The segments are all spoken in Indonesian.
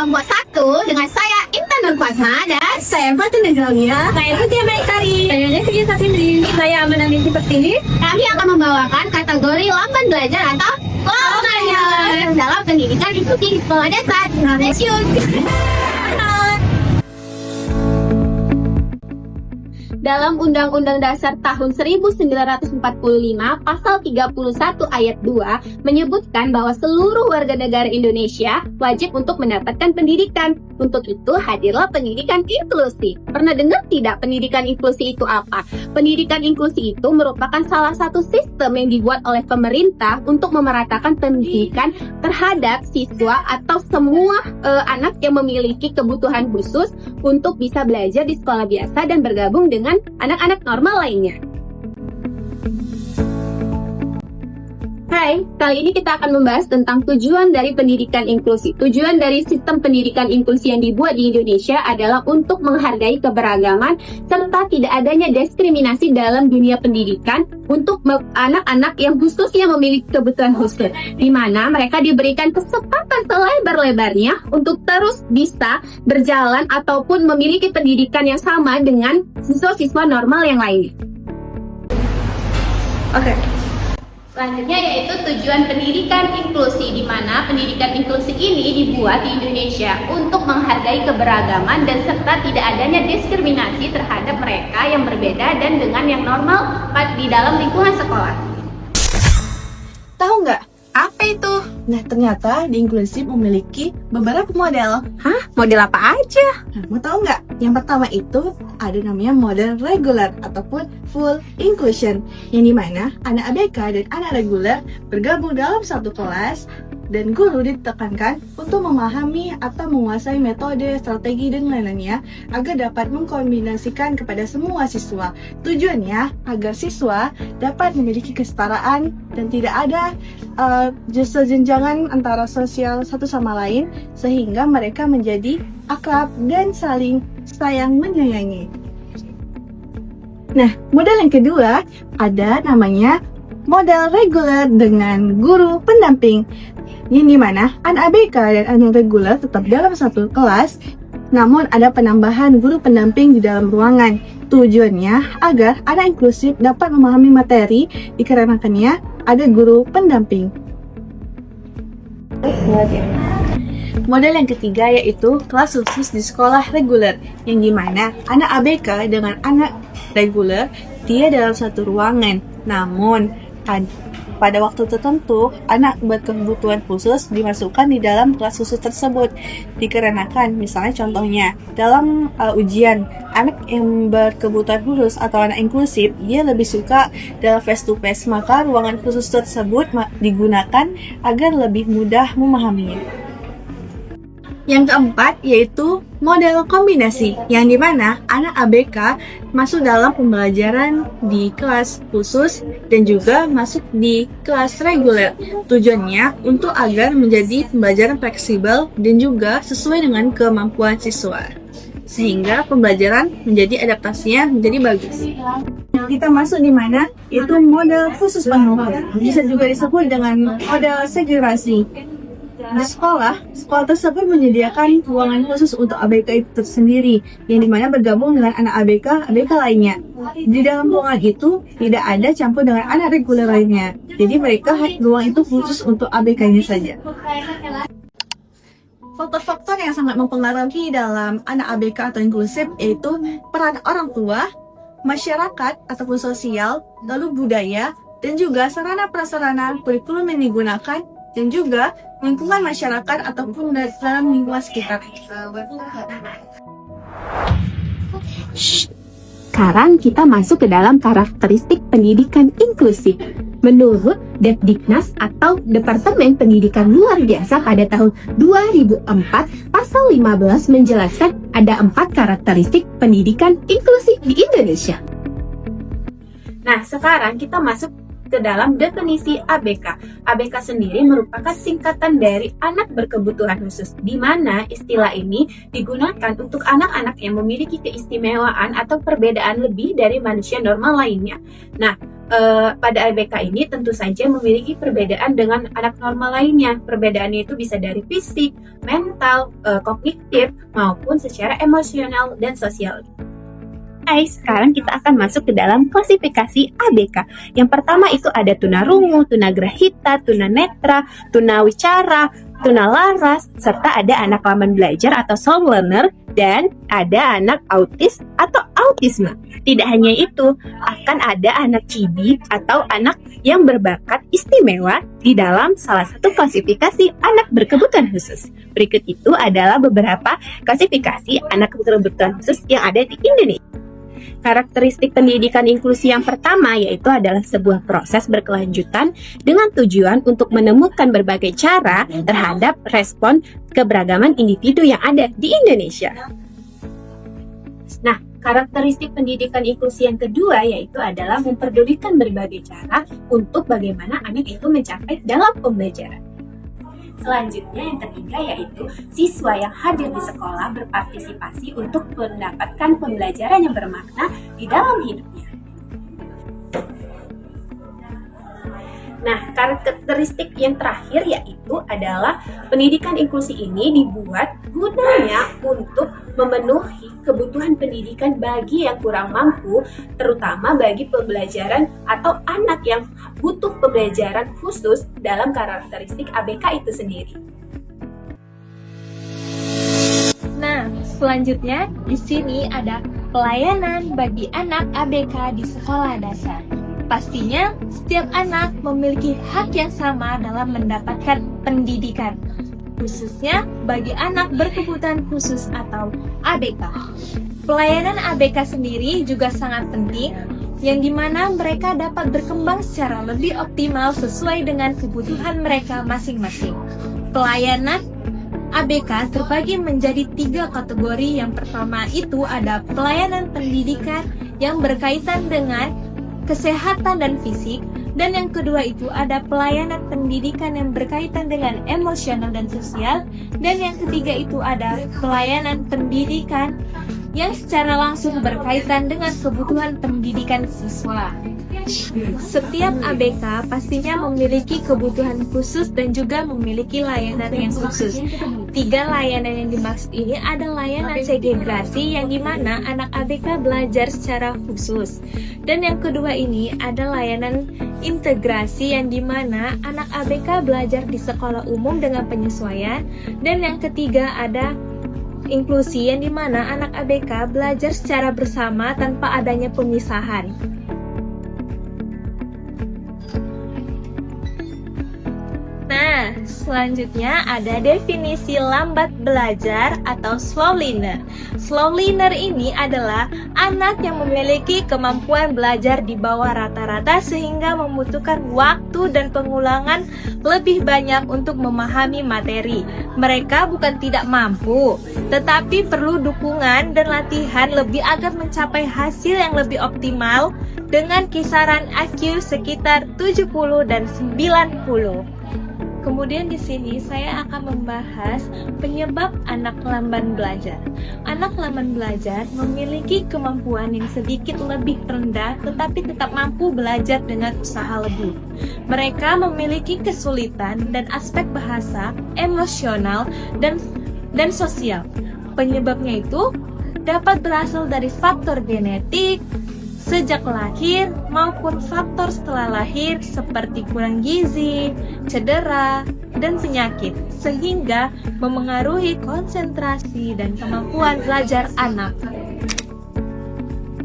kelompok 1 dengan saya Intan Nur Fatma dan Saya Fatin Negralia. saya Setia Maisari. Saya Devi Sasindri. Saya Amanandi Pertiwi. Kami akan membawakan kategori lamban belajar atau lowongan dalam pendidikan inklusif di sekolah dasar. Stay tune. Dalam Undang-Undang Dasar tahun 1945, pasal 31 ayat 2 menyebutkan bahwa seluruh warga negara Indonesia wajib untuk mendapatkan pendidikan. Untuk itu hadirlah pendidikan inklusi. Pernah dengar tidak pendidikan inklusi itu apa? Pendidikan inklusi itu merupakan salah satu sistem yang dibuat oleh pemerintah untuk memeratakan pendidikan terhadap siswa atau semua anak yang memiliki kebutuhan khusus untuk bisa belajar di sekolah biasa dan bergabung dengan anak-anak normal lainnya. Hai, kali ini kita akan membahas tentang tujuan dari pendidikan inklusi. Tujuan dari sistem pendidikan inklusi yang dibuat di Indonesia adalah untuk menghargai keberagaman serta tidak adanya diskriminasi dalam dunia pendidikan untuk anak-anak yang khususnya memiliki kebutuhan khusus, di mana mereka diberikan kesempatan selebar-lebarnya untuk terus bisa berjalan ataupun memiliki pendidikan yang sama dengan siswa-siswa normal yang lainnya. Oke. Selanjutnya yaitu tujuan pendidikan inklusi, di mana pendidikan inklusi ini dibuat di Indonesia untuk menghargai keberagaman dan serta tidak adanya diskriminasi terhadap mereka yang berbeda dan dengan yang normal di dalam lingkungan sekolah. Tahu nggak? Apa itu? Nah, ternyata di inklusif memiliki beberapa model. Hah? Model apa aja? Nah, mau tahu nggak? Yang pertama itu ada namanya model regular ataupun full inclusion, yang dimana anak ABK dan anak reguler bergabung dalam satu kelas dan guru ditekankan untuk memahami atau menguasai metode, strategi, dan lain-lainnya agar dapat mengkombinasikan kepada semua siswa. Tujuannya agar siswa dapat memiliki kesetaraan dan tidak ada jenjangan antara sosial satu sama lain, sehingga mereka menjadi akrab dan saling sayang menyayangi. Nah, model yang kedua ada namanya model reguler dengan guru pendamping, yang dimana anak ABK dan anak reguler tetap dalam satu kelas, namun ada penambahan guru pendamping di dalam ruangan. Tujuannya agar anak inklusif dapat memahami materi dikarenakannya ada guru pendamping. Model yang ketiga yaitu kelas khusus di sekolah reguler, yang dimana anak ABK dengan anak reguler dia dalam satu ruangan, namun pada waktu tertentu anak berkebutuhan khusus dimasukkan di dalam kelas khusus tersebut dikarenakan misalnya contohnya dalam ujian, anak yang berkebutuhan khusus atau anak inklusif dia lebih suka dalam face to face, maka ruangan khusus tersebut digunakan agar lebih mudah memahaminya. Yang keempat yaitu model kombinasi, yang dimana anak ABK masuk dalam pembelajaran di kelas khusus dan juga masuk di kelas reguler. Tujuannya untuk agar menjadi pembelajaran fleksibel dan juga sesuai dengan kemampuan siswa, sehingga pembelajaran menjadi adaptasinya menjadi bagus. Kita masuk di mana? Itu model khusus penuh, bisa juga disebut dengan model segregasi. Di sekolah tersebut menyediakan ruangan khusus untuk ABK itu tersendiri, yang dimana bergabung dengan anak ABK lainnya. Di dalam ruangan itu tidak ada campur dengan anak reguler lainnya, jadi mereka ruang itu khusus untuk ABK-nya saja. Faktor-faktor yang sangat mempengaruhi dalam anak ABK atau inklusif yaitu peran orang tua, masyarakat ataupun sosial, lalu budaya, dan juga sarana-prasarana kurikulum yang digunakan, dan juga lingkungan masyarakat ataupun dalam lingkungan sekitar. Sekarang kita masuk ke dalam karakteristik pendidikan inklusif. Menurut Depdiknas atau Departemen Pendidikan Luar Biasa pada tahun 2004, pasal 15 menjelaskan ada 4 karakteristik pendidikan inklusif di Indonesia. Nah, sekarang kita masuk ke dalam definisi ABK. ABK sendiri merupakan singkatan dari anak berkebutuhan khusus, di mana istilah ini digunakan untuk anak-anak yang memiliki keistimewaan atau perbedaan lebih dari manusia normal lainnya. Nah, pada ABK ini tentu saja memiliki perbedaan dengan anak normal lainnya. Perbedaannya itu bisa dari fisik, mental, kognitif, maupun secara emosional dan sosial. Hai, sekarang kita akan masuk ke dalam klasifikasi ABK. Yang pertama itu ada tunarungu, tunagrahita, tunanetra, tunawicara, tunalaras, serta ada anak lamban belajar atau slow learner, dan ada anak autis atau autisme. Tidak hanya itu, akan ada anak cibi atau anak yang berbakat istimewa di dalam salah satu klasifikasi anak berkebutuhan khusus. Berikut itu adalah beberapa klasifikasi anak berkebutuhan khusus yang ada di Indonesia. Karakteristik pendidikan inklusi yang pertama yaitu adalah sebuah proses berkelanjutan dengan tujuan untuk menemukan berbagai cara terhadap respon keberagaman individu yang ada di Indonesia. Nah, karakteristik pendidikan inklusi yang kedua yaitu adalah memperdulikan berbagai cara untuk bagaimana anak itu mencapai dalam pembelajaran. Selanjutnya yang ketiga yaitu siswa yang hadir di sekolah berpartisipasi untuk mendapatkan pembelajaran yang bermakna di dalam hidupnya. Nah, karakteristik yang terakhir yaitu adalah pendidikan inklusi ini dibuat gunanya untuk memenuhi kebutuhan pendidikan bagi yang kurang mampu, terutama bagi pembelajaran atau anak yang butuh pembelajaran khusus dalam karakteristik ABK itu sendiri. Nah, selanjutnya di sini ada pelayanan bagi anak ABK di sekolah dasar. Pastinya, setiap anak memiliki hak yang sama dalam mendapatkan pendidikan, khususnya bagi anak berkebutuhan khusus atau ABK. Pelayanan ABK sendiri juga sangat penting, yang dimana mereka dapat berkembang secara lebih optimal sesuai dengan kebutuhan mereka masing-masing. Pelayanan ABK terbagi menjadi 3 kategori. Yang pertama itu ada pelayanan pendidikan yang berkaitan dengan kesehatan dan fisik, dan yang kedua itu ada pelayanan pendidikan yang berkaitan dengan emosional dan sosial, dan yang ketiga itu ada pelayanan pendidikan yang secara langsung berkaitan dengan kebutuhan pendidikan siswa. Setiap ABK pastinya memiliki kebutuhan khusus dan juga memiliki layanan yang khusus. 3 layanan yang dimaksud ini ada layanan segregasi yang dimana anak ABK belajar secara khusus. Dan yang kedua ini ada layanan integrasi yang dimana anak ABK belajar di sekolah umum dengan penyesuaian. Dan yang ketiga ada inklusi yang dimana anak ABK belajar secara bersama tanpa adanya pemisahan. Nah, selanjutnya ada definisi lambat belajar atau slow learner. Slow learner ini adalah anak yang memiliki kemampuan belajar di bawah rata-rata sehingga membutuhkan waktu dan pengulangan lebih banyak untuk memahami materi. Mereka bukan tidak mampu, tetapi perlu dukungan dan latihan lebih agar mencapai hasil yang lebih optimal dengan kisaran IQ sekitar 70 dan 90. Kemudian di sini saya akan membahas penyebab anak lamban belajar. Anak lamban belajar memiliki kemampuan yang sedikit lebih rendah tetapi tetap mampu belajar dengan usaha lebih. Mereka memiliki kesulitan dan aspek bahasa, emosional, dan sosial. Penyebabnya itu dapat berasal dari faktor genetik, sejak lahir maupun faktor setelah lahir seperti kurang gizi, cedera, dan penyakit, sehingga memengaruhi konsentrasi dan kemampuan belajar anak.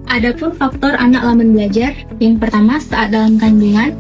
Adapun faktor anak lamban belajar, yang pertama saat dalam kandungan,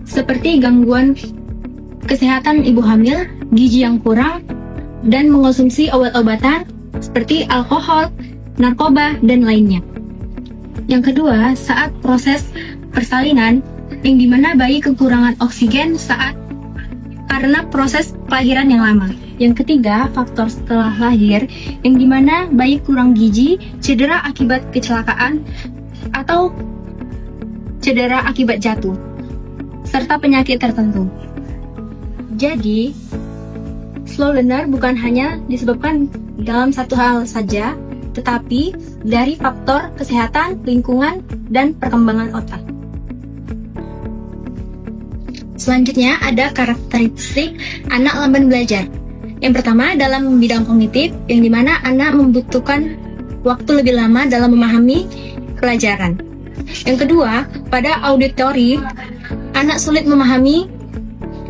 seperti gangguan kesehatan ibu hamil, gizi yang kurang, dan mengonsumsi obat-obatan seperti alkohol, narkoba, dan lainnya. Yang kedua, saat proses persalinan, yang dimana bayi kekurangan oksigen karena proses kelahiran yang lama. Yang ketiga, faktor setelah lahir, yang dimana bayi kurang gizi, cedera akibat kecelakaan, atau cedera akibat jatuh, serta penyakit tertentu. Jadi, slow learner bukan hanya disebabkan dalam satu hal saja, tetapi dari faktor kesehatan, lingkungan, dan perkembangan otak. Selanjutnya ada karakteristik anak lamban belajar. Yang pertama dalam bidang kognitif, yang dimana anak membutuhkan waktu lebih lama dalam memahami pelajaran. Yang kedua, pada auditori, anak sulit memahami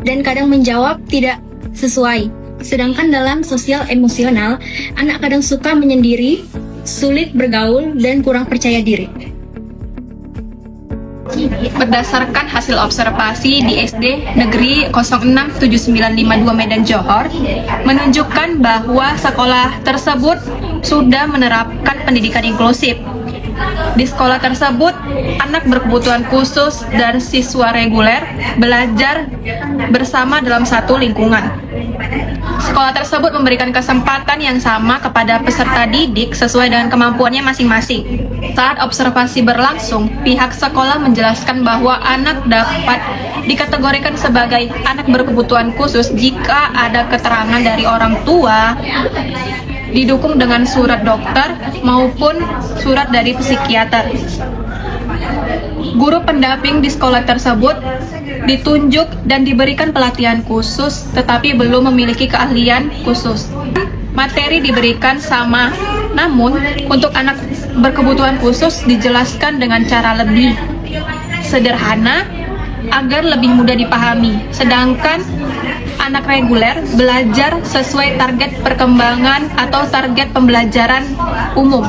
dan kadang menjawab tidak sesuai. Sedangkan dalam sosial emosional, anak kadang suka menyendiri, sulit bergaul, dan kurang percaya diri. Berdasarkan hasil observasi di SD Negeri 067952 Medan Johor, menunjukkan bahwa sekolah tersebut sudah menerapkan pendidikan inklusif. Di sekolah tersebut, anak berkebutuhan khusus dan siswa reguler belajar bersama dalam satu lingkungan. Sekolah tersebut memberikan kesempatan yang sama kepada peserta didik sesuai dengan kemampuannya masing-masing. Saat observasi berlangsung, pihak sekolah menjelaskan bahwa anak dapat dikategorikan sebagai anak berkebutuhan khusus jika ada keterangan dari orang tua, didukung dengan surat dokter maupun surat dari psikiater. Guru pendamping di sekolah tersebut ditunjuk dan diberikan pelatihan khusus tetapi belum memiliki keahlian khusus. Materi diberikan sama, namun untuk anak berkebutuhan khusus dijelaskan dengan cara lebih sederhana agar lebih mudah dipahami. Sedangkan anak reguler belajar sesuai target perkembangan atau target pembelajaran umum.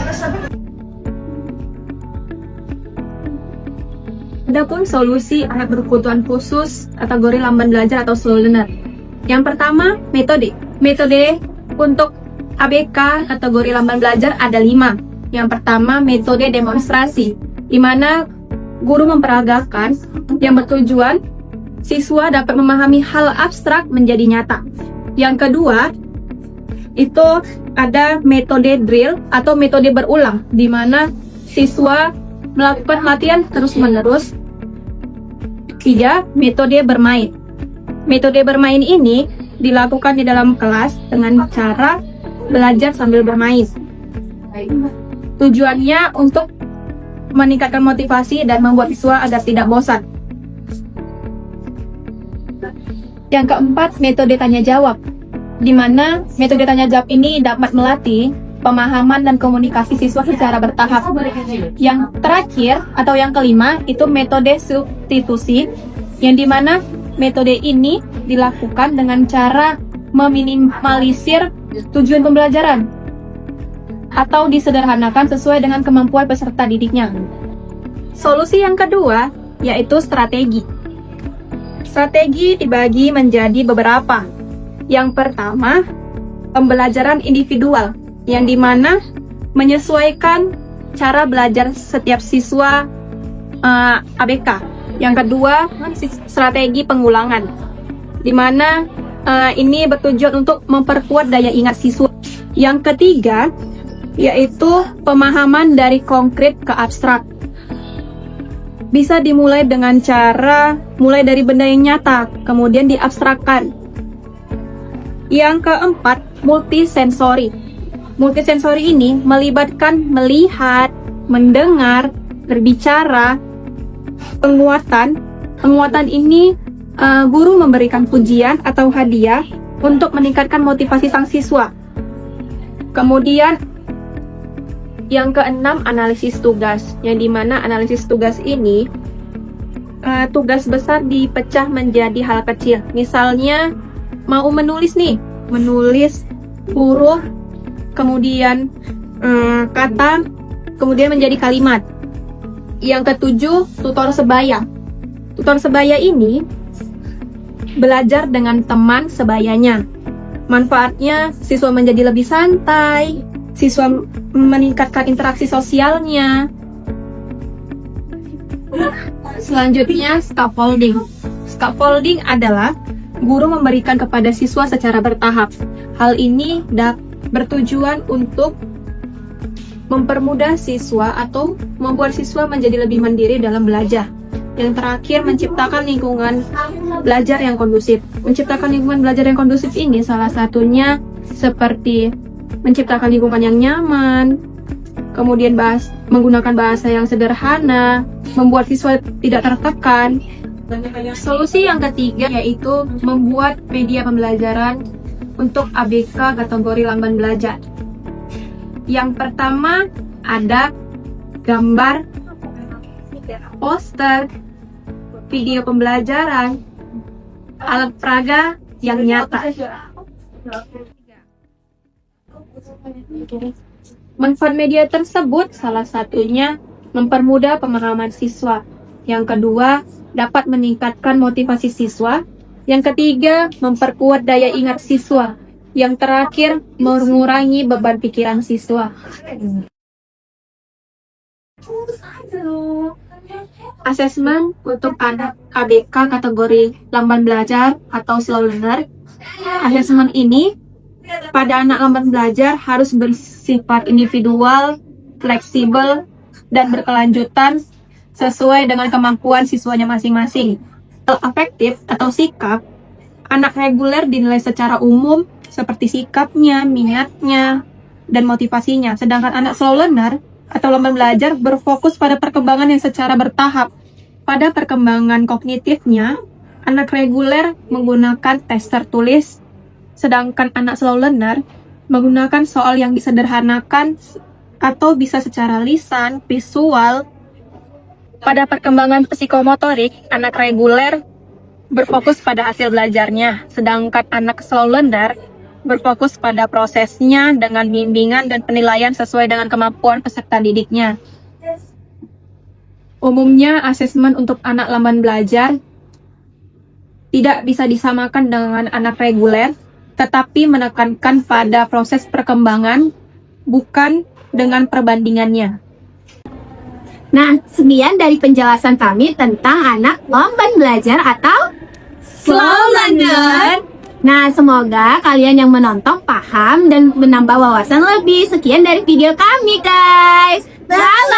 Adapun solusi anak berkebutuhan khusus kategori lamban belajar atau slow learner. Yang pertama, metode. Metode untuk ABK kategori lamban belajar ada 5. Yang pertama, metode demonstrasi, di mana guru memperagakan yang bertujuan siswa dapat memahami hal abstrak menjadi nyata. Yang kedua, itu ada metode drill atau metode berulang, di mana siswa melakukan latihan terus-menerus. 3. Metode bermain. Metode bermain ini dilakukan di dalam kelas dengan cara belajar sambil bermain. Tujuannya untuk meningkatkan motivasi dan membuat siswa agar tidak bosan. Yang keempat, metode tanya jawab, di mana metode tanya jawab ini dapat melatih pemahaman dan komunikasi siswa secara bertahap. Yang terakhir atau yang kelima itu metode substitusi, yang dimana metode ini dilakukan dengan cara meminimalisir tujuan pembelajaran atau disederhanakan sesuai dengan kemampuan peserta didiknya. Solusi yang kedua yaitu strategi. Strategi dibagi menjadi beberapa. Yang pertama, pembelajaran individual, yang dimana menyesuaikan cara belajar setiap siswa ABK. Yang kedua, strategi pengulangan, dimana ini bertujuan untuk memperkuat daya ingat siswa. Yang ketiga, yaitu pemahaman dari konkret ke abstrak. Bisa dimulai dengan cara mulai dari benda yang nyata, kemudian diabstrakkan. Yang keempat, multisensori. Multisensori ini melibatkan melihat, mendengar, berbicara, penguatan. Penguatan ini guru memberikan pujian atau hadiah untuk meningkatkan motivasi sang siswa. Kemudian yang keenam, analisis tugas, yang dimana analisis tugas ini tugas besar dipecah menjadi hal kecil. Misalnya mau menulis nih, menulis huruf, kemudian kata, kemudian menjadi kalimat. Yang ketujuh, tutor sebaya. Tutor sebaya ini belajar dengan teman sebayanya. Manfaatnya, siswa menjadi lebih santai, siswa meningkatkan interaksi sosialnya. Selanjutnya, scaffolding. Scaffolding adalah guru memberikan kepada siswa secara bertahap. Hal ini bertujuan untuk mempermudah siswa atau membuat siswa menjadi lebih mandiri dalam belajar. Yang terakhir, menciptakan lingkungan belajar yang kondusif. Menciptakan lingkungan belajar yang kondusif ini salah satunya seperti menciptakan lingkungan yang nyaman, kemudian menggunakan bahasa yang sederhana, membuat siswa tidak tertekan, Solusi yang ketiga yaitu membuat media pembelajaran untuk ABK kategori lamban belajar. Yang pertama ada gambar, poster, video pembelajaran, alat peraga yang nyata. Manfaat media tersebut salah satunya mempermudah pemahaman siswa. Yang kedua, dapat meningkatkan motivasi siswa. Yang ketiga, memperkuat daya ingat siswa. Yang terakhir, mengurangi beban pikiran siswa. Asesmen untuk anak ABK kategori lamban belajar atau slow learner. Asesmen ini pada anak lamban belajar harus bersifat individual, fleksibel, dan berkelanjutan sesuai dengan kemampuan siswanya masing-masing. Afektif atau sikap, anak reguler dinilai secara umum seperti sikapnya, minatnya, dan motivasinya. Sedangkan anak slow learner atau lamban belajar berfokus pada perkembangan yang secara bertahap. Pada perkembangan kognitifnya, anak reguler menggunakan tes tertulis, sedangkan anak slow learner menggunakan soal yang disederhanakan atau bisa secara lisan, visual. Pada perkembangan psikomotorik, anak reguler berfokus pada hasil belajarnya, sedangkan anak slow learner berfokus pada prosesnya dengan bimbingan dan penilaian sesuai dengan kemampuan peserta didiknya. Umumnya, asesmen untuk anak lamban belajar tidak bisa disamakan dengan anak reguler, tetapi menekankan pada proses perkembangan, bukan dengan perbandingannya. Nah, sekian dari penjelasan kami tentang anak lamban belajar atau slow learner. Nah, semoga kalian yang menonton paham dan menambah wawasan lebih. Sekian dari video kami, guys. Bye-bye!